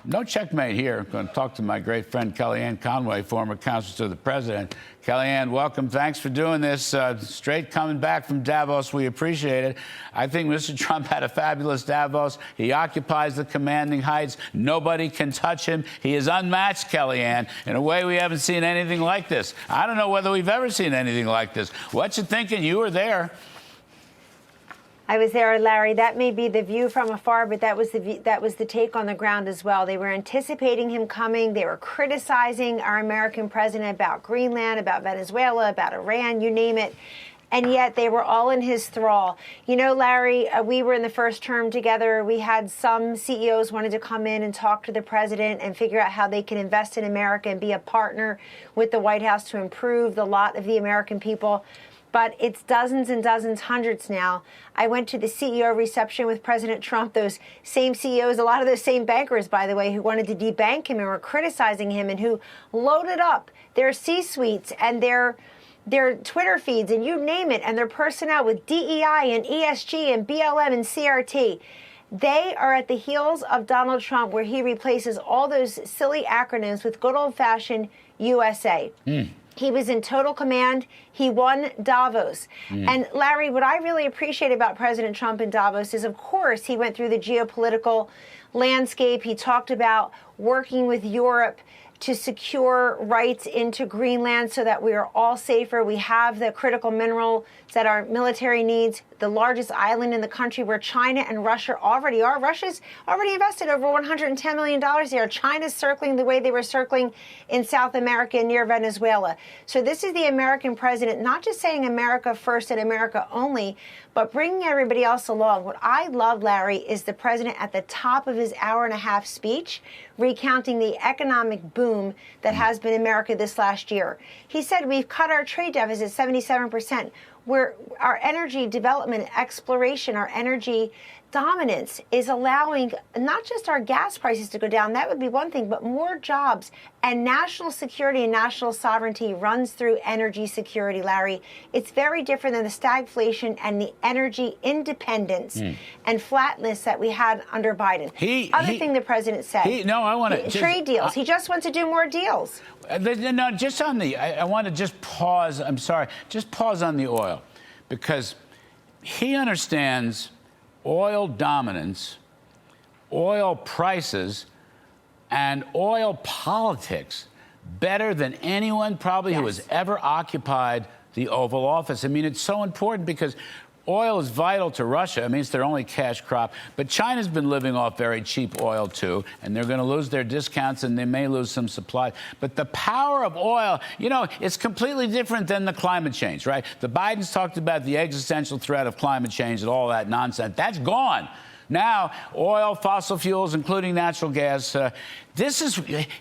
No checkmate here. I'm going to talk to my great friend Kellyanne Conway, former counsel to the president. Kellyanne, welcome. Thanks for doing this. Straight coming back from Davos. We appreciate it. I think Mr. Trump had a fabulous Davos. He occupies the commanding heights. Nobody can touch him. He is unmatched, Kellyanne. In a way, we haven't seen anything like this. I don't know whether we've ever seen anything like this. What you thinking? You were there. I was there, Larry. That may be the view from afar, but that was the take on the ground as well. They were anticipating him coming. They were criticizing our American president about Greenland, about Venezuela, about Iran, you name it. And yet they were all in his thrall. You know, Larry, we were in the first term together. We had some CEOs wanted to come in and talk to the president and figure out how they can invest in America and be a partner with the White House to improve the lot of the American people. But it's dozens and dozens, hundreds now. I went to the CEO reception with President Trump, those same CEOs, a lot of those same bankers, by the way, who wanted to debank him and were criticizing him and who loaded up their C-suites and their Twitter feeds and you name it, and their personnel with DEI and ESG and BLM and CRT. They are at the heels of Donald Trump, where he replaces all those silly acronyms with good old-fashioned USA. He was in total command. He won Davos. And Larry, what I really appreciate about President Trump in Davos is, of course, he went through the geopolitical landscape. He talked about working with Europe to secure rights into Greenland so that we are all safer. We have the critical minerals that our military needs, the largest island in the country where China and Russia already are. Russia's already invested over $110 million there. China's circling the way they were circling in South America near Venezuela. So this is the American president, not just saying America first and America only, but bringing everybody else along. What I love, Larry, is the president at the top of his hour-and-a-half speech recounting the economic boom that has been America this last year. He said we've cut our trade deficit 77%. Where our energy development, exploration, our energy dominance is allowing not just our gas prices to go down, that would be one thing, but more jobs. And national security and national sovereignty runs through energy security, Larry. It's very different than the stagflation and the energy independence and flatness that we had under Biden. Other thing the president said. Trade deals. He just wants to do more deals. No, just on the, I want to just pause. I'm sorry. Just pause on the oil, because he understands oil dominance, oil prices, and oil politics better than anyone probably who has ever occupied the Oval Office. I mean, it's so important because oil is vital to Russia. I mean, it's their only cash crop. But China's been living off very cheap oil, too, and they're going to lose their discounts, and they may lose some supply. But the power of oil, you know, it's completely different than the climate change, right? The Bidens talked about the existential threat of climate change and all that nonsense. That's gone. Now, oil, fossil fuels, including natural gas,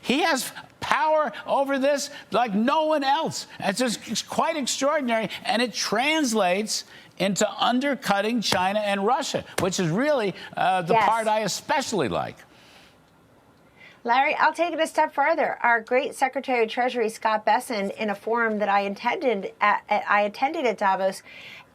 he has power over this like no one else. It's quite extraordinary, and it translates into undercutting China and Russia, which is really the part I especially like. Larry, I'll take it a step further. Our great Secretary of Treasury, Scott Bessent, in a forum that I attended at Davos,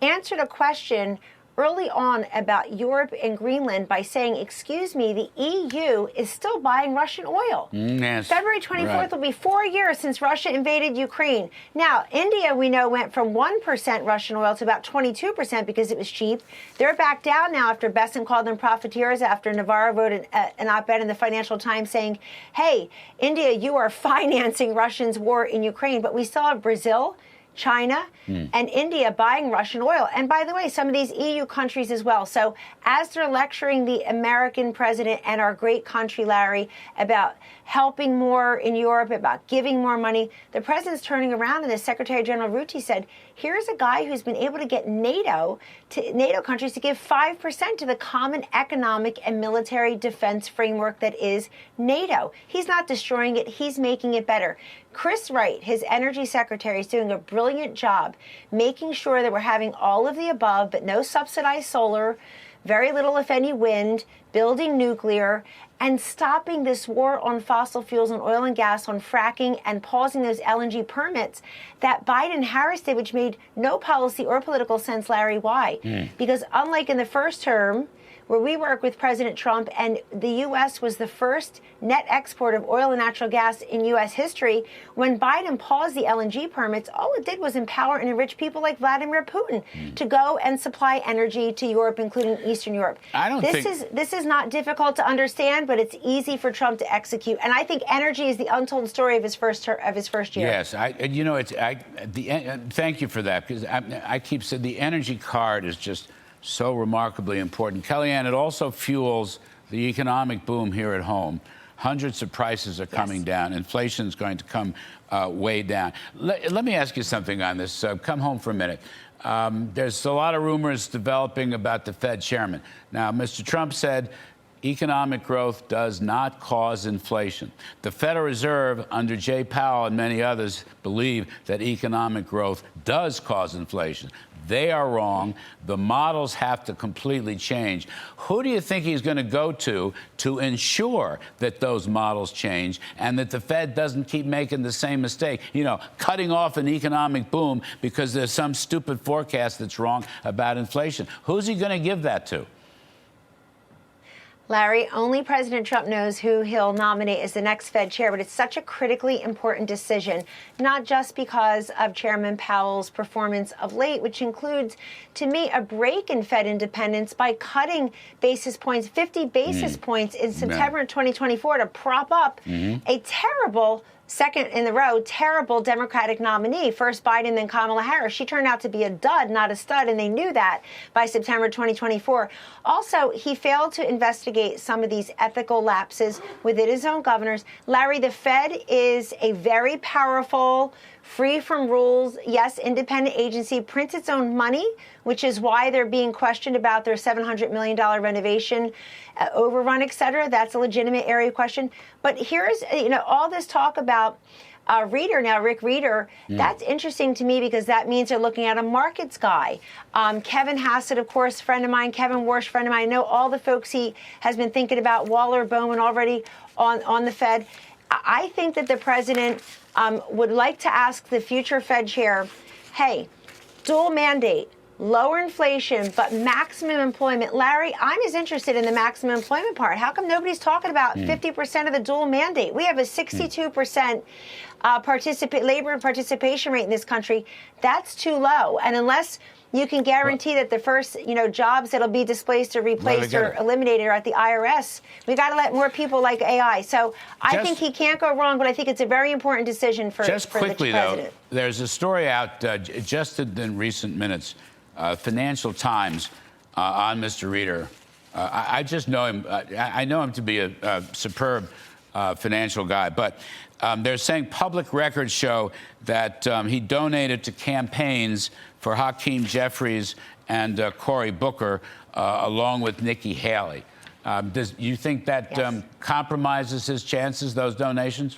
answered a question early on about Europe and Greenland by saying, excuse me, the EU is still buying Russian oil. Yes, February 24th will be 4 years since Russia invaded Ukraine. Now, India, we know, went from 1% Russian oil to about 22% because it was cheap. They're back down now after Bessent called them profiteers, after Navarro wrote an op-ed in the Financial Times saying, hey, India, you are financing Russia's war in Ukraine. But we still have Brazil, China, and India buying Russian oil. And by the way, some of these EU countries as well. So as they're lecturing the American president and our great country, Larry, about helping more in Europe, about giving more money, the president's turning around, and the Secretary General Rutte said, here's a guy who's been able to get NATO countries to give 5% to the common economic and military defense framework that is NATO. He's not destroying it. He's making it better. Chris Wright, his energy secretary, is doing a brilliant job making sure that we're having all of the above, but no subsidized solar, very little, if any, wind, building nuclear, and stopping this war on fossil fuels and oil and gas, on fracking, and pausing those LNG permits that Biden and Harris did, which made no policy or political sense, Larry. Why? Because unlike in the first term, where we work with President Trump, and the U.S. was the first net export of oil and natural gas in U.S. history. When Biden paused the LNG permits, all it did was empower and enrich people like Vladimir Putin to go and supply energy to Europe, including Eastern Europe. This is not difficult to understand, but it's easy for Trump to execute. And I think energy is the untold story of his first year. Yes, thank you for that, because I keep saying the energy card is just so remarkably important. Kellyanne, it also fuels the economic boom here at home. Hundreds of prices are coming down. Inflation is going to come way down. Let me ask you something on this. Come home for a minute. There's a lot of rumors developing about the Fed chairman. Now, Mr. Trump said economic growth does not cause inflation. The Federal Reserve, under Jay Powell and many others, believe that economic growth does cause inflation. They are wrong. The models have to completely change. Who do you think he's going to go to ensure that those models change and that the Fed doesn't keep making the same mistake, cutting off an economic boom because there's some stupid forecast that's wrong about inflation? Who's he going to give that to? Larry, only President Trump knows who he'll nominate as the next Fed chair, but it's such a critically important decision, not just because of Chairman Powell's performance of late, which includes, to me, a break in Fed independence by cutting basis points, 50 basis points in September 2024 to prop up a terrible second in the row, terrible Democratic nominee. First Biden, then Kamala Harris. She turned out to be a dud, not a stud, and they knew that by September 2024. Also, he failed to investigate some of these ethical lapses within his own governors. Larry, the Fed is a very powerful, free from rules, yes, independent agency, prints its own money, which is why they're being questioned about their $700 million renovation overrun, et cetera. That's a legitimate area of question. But here's, all this talk about Reader now, Rick Reader, that's interesting to me because that means they're looking at a markets guy. Kevin Hassett, of course, friend of mine, Kevin Warsh, friend of mine. I know all the folks he has been thinking about, Waller, Bowman already on the Fed. I think that the president would like to ask the future Fed chair, hey, dual mandate, lower inflation, but maximum employment. Larry, I'm as interested in the maximum employment part. How come nobody's talking about 50% of the dual mandate? We have a 62% labor participation rate in this country. That's too low. And unless you can guarantee that the first, jobs that'll be displaced or replaced or eliminated are at the IRS, we got to let more people like AI. So I think he can't go wrong, but I think it's a very important decision for the president. Just quickly, though, there's a story out just in recent minutes, Financial Times, on Mr. Reader. I just know him. I know him to be a superb financial guy, but they're saying public records show that he donated to campaigns for Hakeem Jeffries and Cory Booker, along with Nikki Haley. Do you think that compromises his chances, those donations?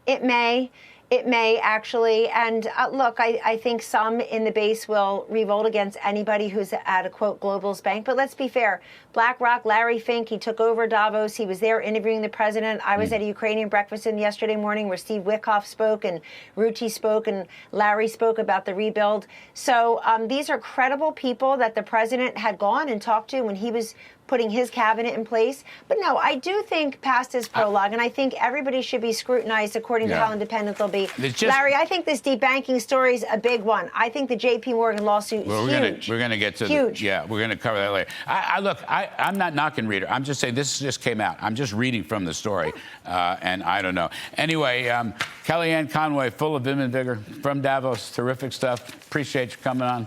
It may. It may, actually. And look, I think some in the base will revolt against anybody who's at a, quote, globalist bank. But let's be fair. BlackRock, Larry Fink, he took over Davos. He was there interviewing the president. I was at a Ukrainian breakfast yesterday morning where Steve Witkoff spoke and Ruchi spoke and Larry spoke about the rebuild. So these are credible people that the president had gone and talked to when he was putting his cabinet in place. But no, I do think past his prologue, and I think everybody should be scrutinized according to how independent they'll be. Larry, I think this debanking story is a big one. I think the J.P. Morgan lawsuit is huge. We're going to get to huge. We're going to cover that later. I'm not knocking Reader. I'm just saying this just came out. I'm just reading from the story, and I don't know. Anyway, Kellyanne Conway, full of vim and vigor from Davos. Terrific stuff. Appreciate you coming on.